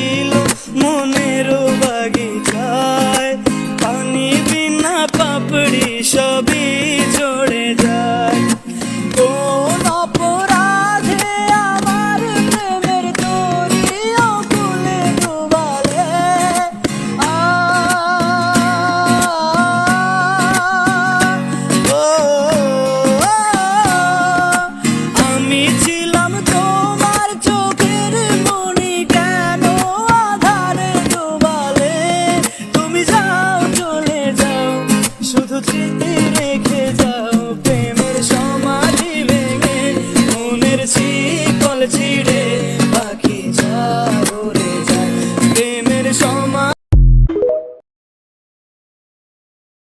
ছিল মনেরও বাগিচায়, পানি বিনা পাপড়ি সবই ঝরে যায়। কোন অপরাধে আমার প্রেমের তরি অকুলে ডুবালে, আমি ছিলাম তোমার চোখের মণি, কেন আধারে ডুবালে? তুমি যাও চলে যাও, শুধু স্মৃতি রেখে যাও। প্রেমের সমাধি ভেঙে মনের শিকল ছিঁড়ে পাখি যা উড়ে যায়। প্রেমের সমাধি